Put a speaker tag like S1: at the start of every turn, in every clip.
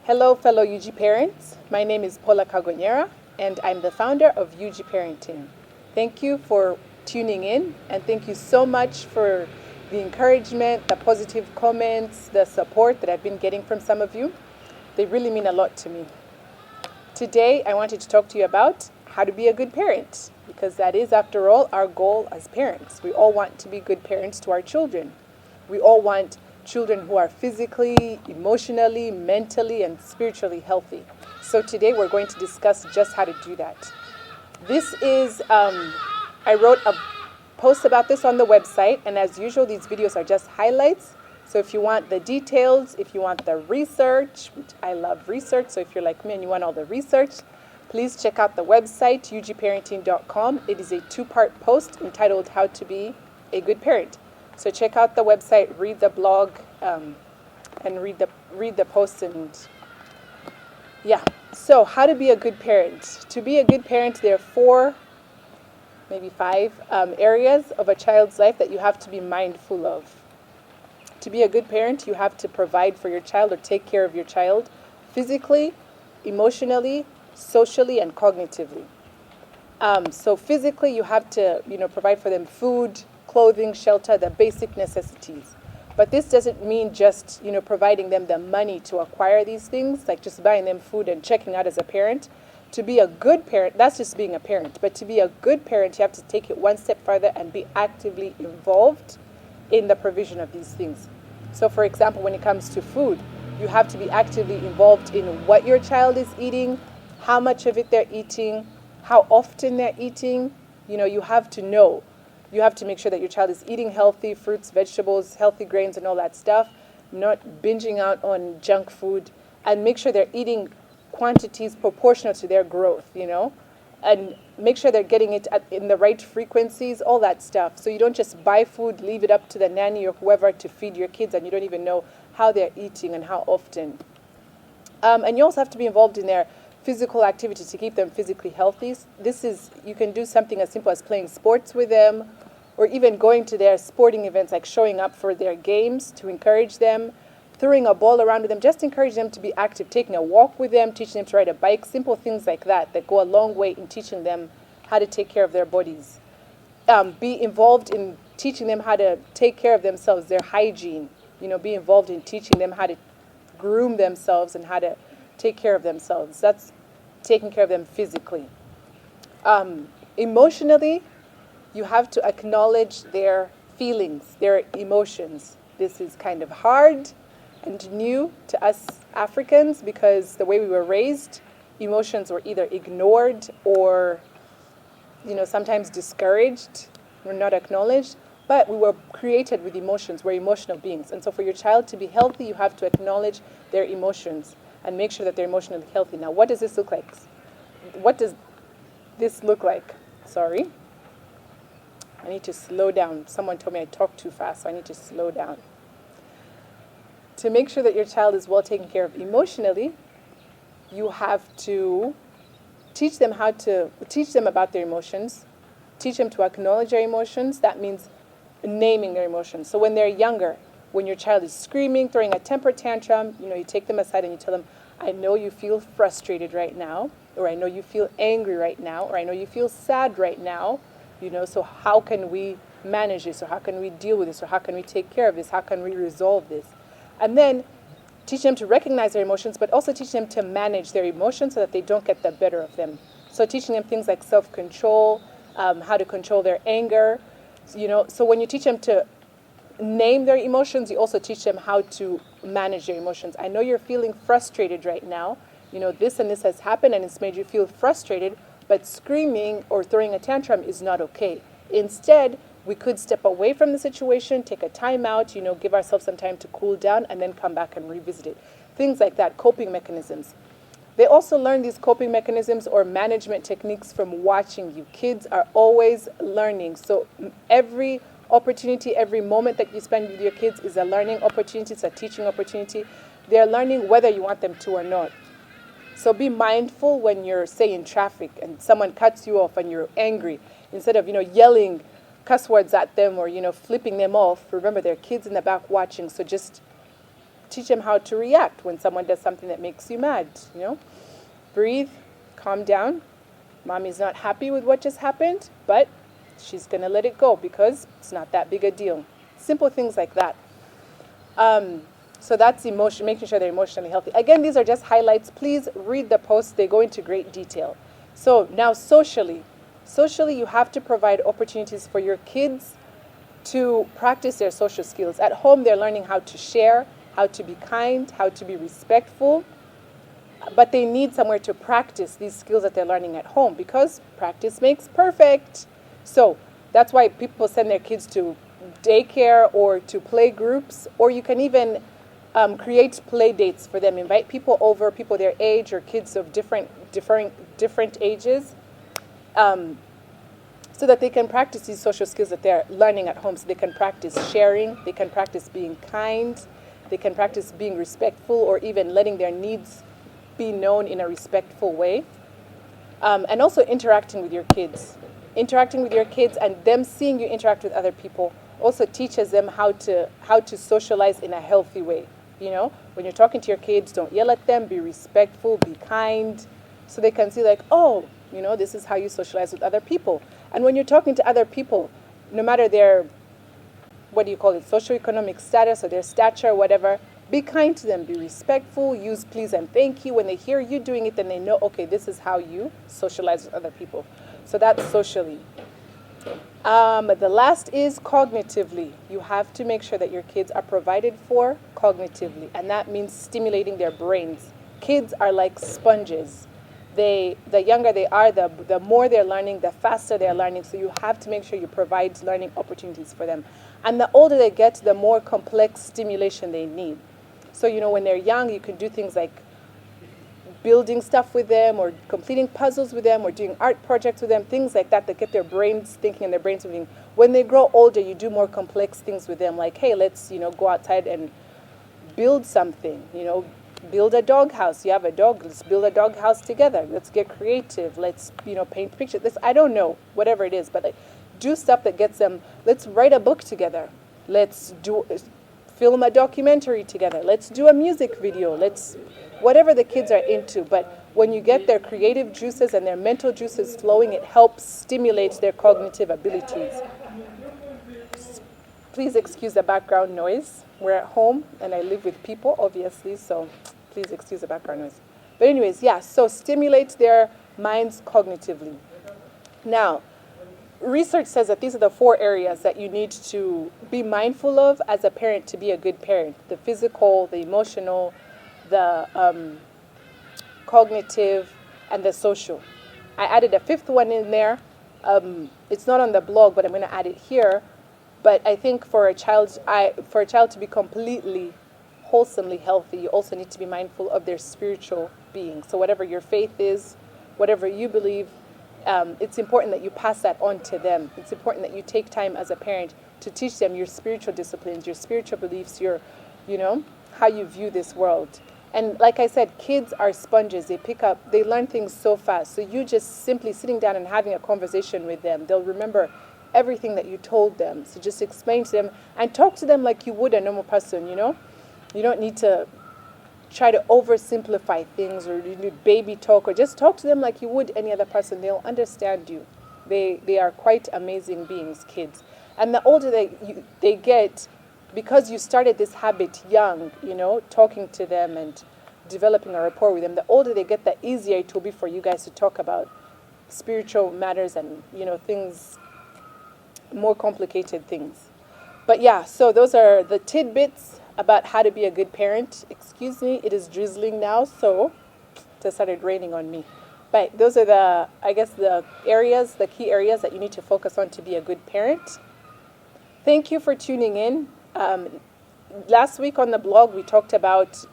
S1: Hello, fellow UG parents. My name is Paula Cagoniera, and I'm the founder of UG Parenting. Thank you for tuning in, and thank you so much for the encouragement, the positive comments, the support that I've been getting from some of you. They really mean a lot to me. Today, I wanted to talk to you about how to be a good parent, because that is, after all, our goal as parents. We all want to be good parents to our children. We all want children who are physically, emotionally, mentally, and spiritually healthy. So today we're going to discuss just how to do that. This is, I wrote a post about this on the website, and as usual, these videos are just highlights. So if you want the details, if you want the research, which I love research, so if you're like me and you want all the research, please check out the website, ugparenting.com. It is a two-part post entitled How to Be a Good Parent. So check out the website, read the blog, and read the posts, and yeah. So how to be a good parent? To be a good parent, there are 4, maybe 5 areas of a child's life that you have to be mindful of. To be a good parent, you have to provide for your child or take care of your child physically, emotionally, socially, and cognitively. So physically, you have to, provide for them food, clothing, shelter, the basic necessities. But this doesn't mean just, providing them the money to acquire these things, like just buying them food and checking out as a parent. To be a good parent, that's just being a parent. But to be a good parent, you have to take it one step further and be actively involved in the provision of these things. So for example, when it comes to food, you have to be actively involved in what your child is eating, how much of it they're eating, how often they're eating. You have to know. You have to make sure that your child is eating healthy fruits, vegetables, healthy grains, and all that stuff, not binging out on junk food, and make sure they're eating quantities proportional to their growth, and make sure they're getting it in the right frequencies, all that stuff. So you don't just buy food, leave it up to the nanny or whoever to feed your kids, and you don't even know how they're eating and how often. And you also have to be involved in their physical activity to keep them physically healthy. You can do something as simple as playing sports with them, or even going to their sporting events, like showing up for their games to encourage them, throwing a ball around with them, just encourage them to be active, taking a walk with them, teaching them to ride a bike, simple things like that go a long way in teaching them how to take care of their bodies. Be involved in teaching them how to take care of themselves, their hygiene. Be involved in teaching them how to groom themselves and how to take care of themselves. That's taking care of them physically. Emotionally, you have to acknowledge their feelings, their emotions. This is kind of hard and new to us Africans because the way we were raised, emotions were either ignored or, sometimes discouraged or not acknowledged. But we were created with emotions. We're emotional beings. And so for your child to be healthy, you have to acknowledge their emotions and make sure that they're emotionally healthy. Now, what does this look like? What does this look like? Sorry. I need to slow down. Someone told me I talk too fast, so I need to slow down. To make sure that your child is well taken care of emotionally, you have to teach them about their emotions, teach them to acknowledge their emotions. That means naming their emotions. So when they're younger, when your child is screaming, throwing a temper tantrum, you take them aside and you tell them, I know you feel frustrated right now, or I know you feel angry right now, or I know you feel sad right now, so how can we manage this, or how can we deal with this, or how can we take care of this, how can we resolve this? And then teach them to recognize their emotions, but also teach them to manage their emotions so that they don't get the better of them. So teaching them things like self-control, how to control their anger, so when you teach them to name their emotions, you also teach them how to manage their emotions. I know you're feeling frustrated right now. This and this has happened and it's made you feel frustrated, but screaming or throwing a tantrum is not okay. Instead, we could step away from the situation, take a time out, give ourselves some time to cool down and then come back and revisit it. Things like that, coping mechanisms. They also learn these coping mechanisms or management techniques from watching you. Kids are always learning. So every opportunity, every moment that you spend with your kids is a learning opportunity, it's a teaching opportunity. They're learning whether you want them to or not. So be mindful when you're, say, in traffic and someone cuts you off and you're angry. Instead of, yelling cuss words at them or, flipping them off, remember there are kids in the back watching. So just teach them how to react when someone does something that makes you mad, breathe, calm down. Mommy's not happy with what just happened, but she's going to let it go because it's not that big a deal. Simple things like that. So that's making sure they're emotionally healthy. Again, these are just highlights. Please read the posts. They go into great detail. So now socially, you have to provide opportunities for your kids to practice their social skills. At home, they're learning how to share, how to be kind, how to be respectful. But they need somewhere to practice these skills that they're learning at home because practice makes perfect. So that's why people send their kids to daycare or to play groups, or you can even create play dates for them. Invite people over, people their age or kids of different ages, so that they can practice these social skills that they're learning at home. So they can practice sharing, they can practice being kind, they can practice being respectful, or even letting their needs be known in a respectful way. And also interacting with your kids. Interacting with your kids and them seeing you interact with other people also teaches them how to socialize in a healthy way. When you're talking to your kids, don't yell at them, be respectful, be kind, so they can see like, oh, this is how you socialize with other people. And when you're talking to other people, no matter their, socioeconomic status or their stature or whatever, be kind to them, be respectful, use please and thank you. When they hear you doing it, then they know, okay, this is how you socialize with other people. So that's socially. The last is cognitively. You have to make sure that your kids are provided for cognitively, and that means stimulating their brains. Kids are like sponges. The younger they are, the more they're learning, the faster they're learning. So you have to make sure you provide learning opportunities for them. And the older they get, the more complex stimulation they need. So, when they're young, you can do things like building stuff with them or completing puzzles with them or doing art projects with them, things like that get their brains thinking and their brains moving. When they grow older, you do more complex things with them, like, hey, let's, go outside and build something, build a dog house. You have a dog, let's build a dog house together. Let's get creative. Let's, paint pictures. I don't know, whatever it is, but do stuff that gets them. Let's write a book together. Let's film a documentary together. Let's do a music video. Whatever the kids are into. But when you get their creative juices and their mental juices flowing, it helps stimulate their cognitive abilities. Please excuse the background noise. We're at home and I live with people, obviously, so please excuse the background noise. But anyways, so stimulate their minds cognitively. Now, research says that these are the 4 areas that you need to be mindful of as a parent to be a good parent: the physical, the emotional, the cognitive, and the social. I added a 5th one in there. It's not on the blog, but I'm going to add it here. But I think for a child to be completely, wholesomely healthy, you also need to be mindful of their spiritual being. So whatever your faith is, whatever you believe, it's important that you pass that on to them. It's important that you take time as a parent to teach them your spiritual disciplines, your spiritual beliefs, your, how you view this world. And like I said, kids are sponges. They learn things so fast. So you just simply sitting down and having a conversation with them, they'll remember everything that you told them. So just explain to them and talk to them like you would a normal person, You don't need to try to oversimplify things or you need baby talk, or just talk to them like you would any other person. They'll understand you. They are quite amazing beings, kids. And the older they get, because you started this habit young, talking to them and developing a rapport with them, the older they get, the easier it will be for you guys to talk about spiritual matters and, things, more complicated things. But so those are the tidbits about how to be a good parent. Excuse me, it is drizzling now, so it started raining on me. But those are the key areas that you need to focus on to be a good parent. Thank you for tuning in. Last week on the blog, we talked about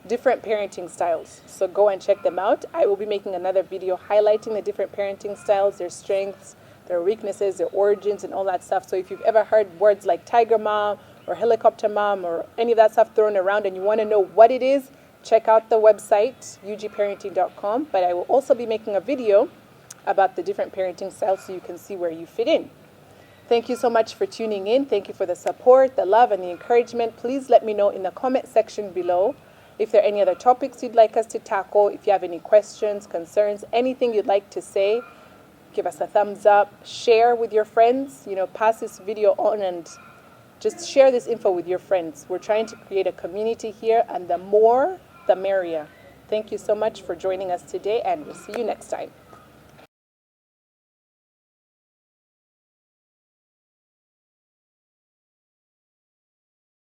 S1: different parenting styles. So go and check them out. I will be making another video highlighting the different parenting styles, their strengths, their weaknesses, their origins, and all that stuff. So if you've ever heard words like tiger mom or helicopter mom or any of that stuff thrown around and you want to know what it is, check out the website, ugparenting.com. But I will also be making a video about the different parenting styles so you can see where you fit in. Thank you so much for tuning in. Thank you for the support, the love, and the encouragement. Please let me know in the comment section below if there are any other topics you'd like us to tackle. If you have any questions, concerns, anything you'd like to say, give us a thumbs up. Share with your friends. Pass this video on and just share this info with your friends. We're trying to create a community here, and the more, the merrier. Thank you so much for joining us today, and we'll see you next time.